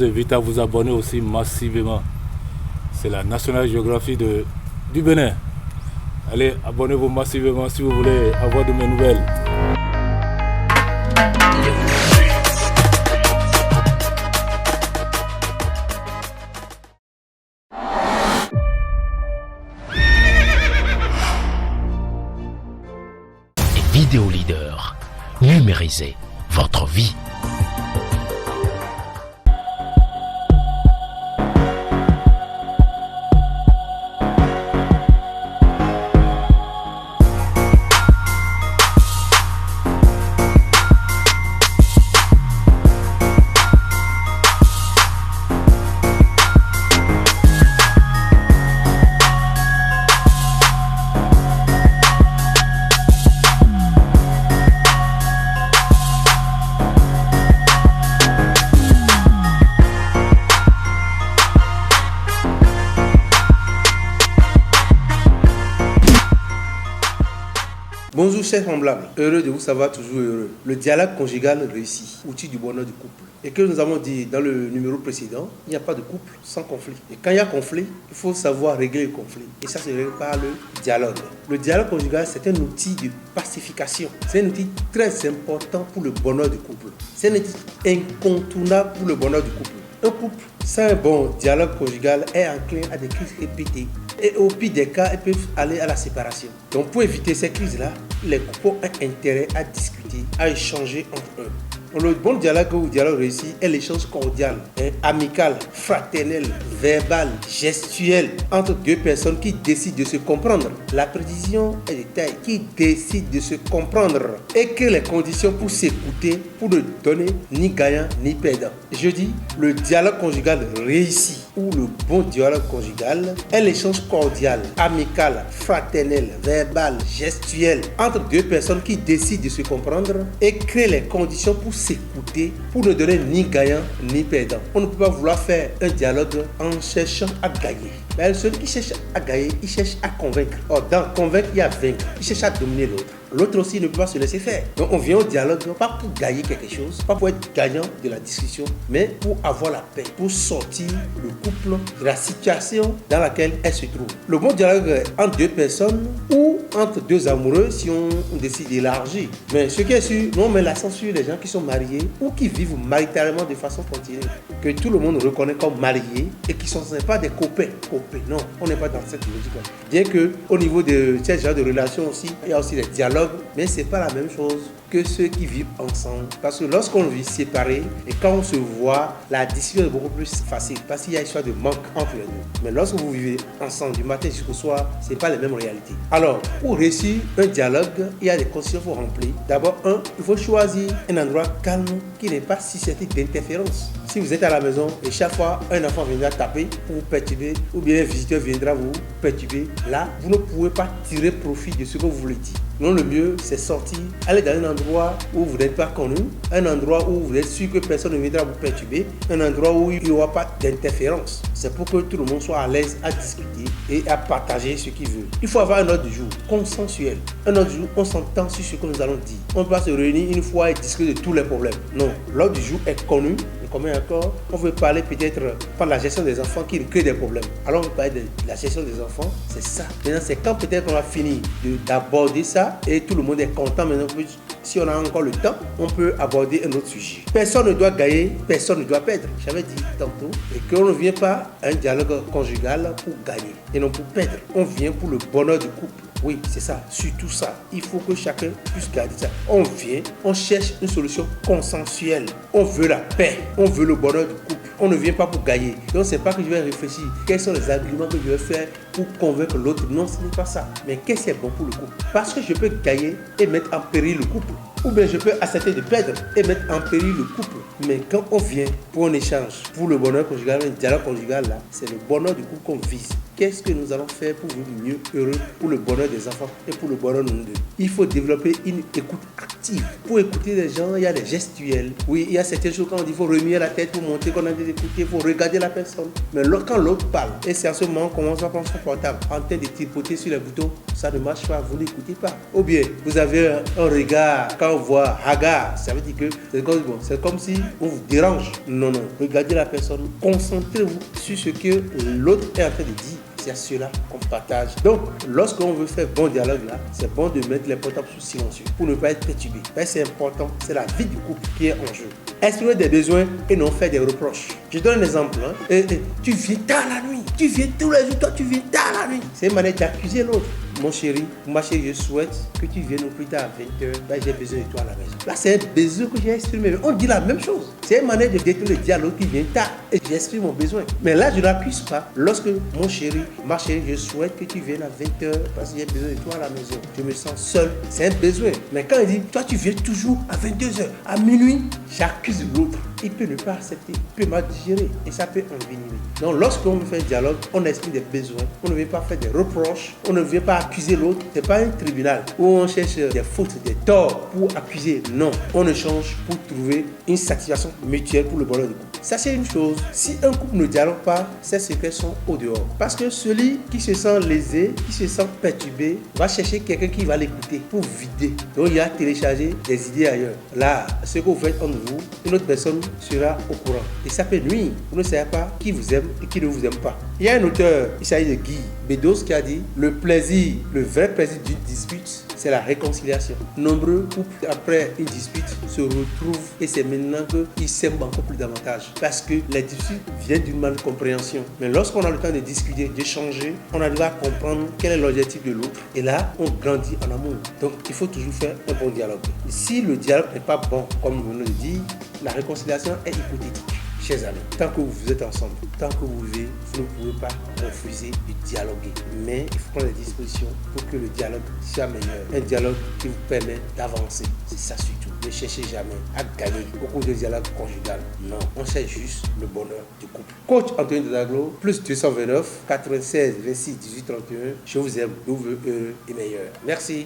vous invite à vous abonner aussi massivement. C'est la National Geographic du Bénin. Allez, abonnez-vous massivement si vous voulez avoir de mes nouvelles. Vidéo Leader, numérisez votre vie. Bonjour chers semblables, heureux de vous savoir toujours heureux. Le dialogue conjugal réussi, outil du bonheur du couple. Et que nous avons dit dans le numéro précédent, il n'y a pas de couple sans conflit. Et quand il y a conflit, il faut savoir régler le conflit. Et ça se règle par le dialogue. Le dialogue conjugal, c'est un outil de pacification. C'est un outil très important pour le bonheur du couple. C'est un outil incontournable pour le bonheur du couple. Un couple sans un bon dialogue conjugal est enclin à des crises répétées. Et au pire des cas, elles peuvent aller à la séparation. Donc pour éviter ces crises-là, les couples ont intérêt à discuter, à échanger entre eux. Le bon dialogue ou dialogue réussi est l'échange cordial, amical, fraternel, verbal, gestuel entre deux personnes qui décident de se comprendre. La précision est le détail, qui décident de se comprendre et créent les conditions pour s'écouter, pour ne donner ni gagnant ni perdant. Je dis, le dialogue conjugal réussi ou le bon dialogue conjugal est l'échange cordial, amical, fraternel, verbal, gestuel entre deux personnes qui décident de se comprendre et créent les conditions pour s'écouter, pour ne donner ni gagnant ni perdant. On ne peut pas vouloir faire un dialogue en cherchant à gagner. Mais celui qui cherche à gagner, il cherche à convaincre. Or, dans convaincre, il y a vaincre. Il cherche à dominer l'autre. L'autre aussi ne peut pas se laisser faire. Donc on vient au dialogue, pas pour gagner quelque chose, pas pour être gagnant de la discussion, mais pour avoir la paix, pour sortir le couple de la situation dans laquelle elle se trouve. Le bon dialogue entre deux personnes ou entre deux amoureux si on décide d'élargir. Mais ce qui est sûr, on met l'accent sur les gens qui sont mariés ou qui vivent maritalement de façon continue, que tout le monde reconnaît comme mariés et qui sont pas des copains. Non, on n'est pas dans cette logique. Bien que au niveau de ce genre de relations aussi, il y a aussi des dialogues, mais c'est pas la même chose que ceux qui vivent ensemble. Parce que lorsqu'on vit séparés et quand on se voit, la discussion est beaucoup plus facile parce qu'il y a une histoire de manque entre les deux. Mais lorsque vous vivez ensemble du matin jusqu'au soir, c'est pas les mêmes réalités. Alors, pour réussir un dialogue, il y a des conditions qu'il faut remplir. D'abord, il faut choisir un endroit calme qui n'est pas susceptible d'interférence. Si vous êtes à la maison et chaque fois un enfant viendra taper pour vous perturber ou bien un visiteur viendra vous perturber, là, vous ne pouvez pas tirer profit de ce que vous voulez dire. Non, le mieux, c'est sortir, aller dans un endroit où vous n'êtes pas connu, un endroit où vous êtes sûr que personne ne viendra vous perturber, un endroit où il n'y aura pas d'interférence. C'est pour que tout le monde soit à l'aise à discuter et à partager ce qu'il veut. Il faut avoir un ordre du jour consensuel. Un ordre du jour, on s'entend sur ce que nous allons dire. On ne peut pas se réunir une fois et discuter de tous les problèmes. Non, l'ordre du jour est connu. Commun accord, on veut parler peut-être par la gestion des enfants qui crée des problèmes. Alors on veut parler de la gestion des enfants, c'est ça. Maintenant c'est quand peut-être qu'on a fini d'aborder ça et tout le monde est content maintenant. Si on a encore le temps, on peut aborder un autre sujet. Personne ne doit gagner, personne ne doit perdre. J'avais dit tantôt et qu'on ne vient pas à un dialogue conjugal pour gagner et non pour perdre. On vient pour le bonheur du couple. Oui, c'est ça, surtout ça. Il faut que chacun puisse garder ça. On vient, on cherche une solution consensuelle. On veut la paix, on veut le bonheur du couple. On ne vient pas pour gagner. Donc, c'est pas que je vais réfléchir. Quels sont les arguments que je vais faire pour convaincre l'autre? Non, ce n'est pas ça. Mais qu'est-ce qui est bon pour le couple? Parce que je peux gagner et mettre en péril le couple. Ou bien je peux accepter de perdre et mettre en péril le couple. Mais quand on vient pour un échange, pour le bonheur conjugal, un dialogue conjugal, là, c'est le bonheur du couple qu'on vise. Qu'est-ce que nous allons faire pour vivre mieux, heureux, pour le bonheur des enfants et pour le bonheur de nous deux? Il faut développer une écoute active. attentive. Pour écouter les gens, il y a des gestuels. Oui, il y a certaines choses quand on dit qu'il faut remuer la tête pour montrer qu'on a envie d'écouter, il faut regarder la personne. Mais quand l'autre parle, et c'est à ce moment qu'on commence à prendre son portable en train de tripoter sur les boutons, ça ne marche pas, vous n'écoutez pas. Ou bien, vous avez un regard, quand on voit hagard, ça veut dire que c'est comme si on vous dérange. Non, regardez la personne, concentrez-vous sur ce que l'autre est en train de dire. C'est à cela qu'on partage. Donc, lorsqu'on veut faire bon dialogue là, c'est bon de mettre les portables sous silencieux pour ne pas être perturbé. C'est important, c'est la vie du couple qui est en jeu. Exprimer des besoins et non faire des reproches. Je donne un exemple. Tu viens tard la nuit. Tu viens tous les jours, toi tu viens tard la nuit. C'est une manière d'accuser l'autre. Mon chéri, ma chérie, je souhaite que tu viennes au plus tard à 20h. Ben, j'ai besoin de toi à la maison. Là, c'est un besoin que j'ai exprimé. On dit la même chose. C'est une manière de détruire le dialogue qui vient tard. Et j'exprime mon besoin. Mais là, je n'accuse pas. Lorsque mon chéri, ma chérie, je souhaite que tu viennes à 20h parce que j'ai besoin de toi à la maison. Je me sens seul. C'est un besoin. Mais quand il dit, toi, tu viens toujours à 22h, à minuit, j'accuse l'autre. Il peut ne pas accepter, il peut mal digérer et ça peut envenimer. Donc lorsqu'on fait un dialogue, on exprime des besoins, on ne vient pas faire des reproches, on ne vient pas accuser l'autre. Ce n'est pas un tribunal où on cherche des fautes, des torts pour accuser. Non, on échange pour trouver une satisfaction mutuelle pour le bonheur du couple. Sachez une chose, si un couple ne dialogue pas, ses secrets sont au dehors. Parce que celui qui se sent lésé, qui se sent perturbé, va chercher quelqu'un qui va l'écouter pour vider. Donc il a téléchargé des idées ailleurs. Là, ce que vous faites entre vous, une autre personne sera au courant. Et ça peut nuire. Vous ne savez pas qui vous aime et qui ne vous aime pas. Il y a un auteur, il s'agit de Guy Bedos, qui a dit le plaisir, le vrai plaisir d'une dispute, c'est la réconciliation. Nombreux couples, après une dispute, se retrouvent et c'est maintenant qu'ils s'aiment encore plus davantage. Parce que les disputes viennent d'une malcompréhension. Mais lorsqu'on a le temps de discuter, d'échanger, on arrive à comprendre quel est l'objectif de l'autre. Et là, on grandit en amour. Donc, il faut toujours faire un bon dialogue. Et si le dialogue n'est pas bon, comme nous venons de dire, la réconciliation est hypothétique. Chers amis, tant que vous êtes ensemble, tant que vous vivez, vous ne pouvez pas refuser de dialoguer. Mais il faut prendre des dispositions pour que le dialogue soit meilleur. Un dialogue qui vous permet d'avancer. C'est ça surtout. Ne cherchez jamais à gagner au cours de dialogue conjugal. Non, on cherche juste le bonheur du couple. Coach Anthony Daglo, plus 229 96 26 18 31. Je vous aime, nous voulons heureux et meilleurs. Merci.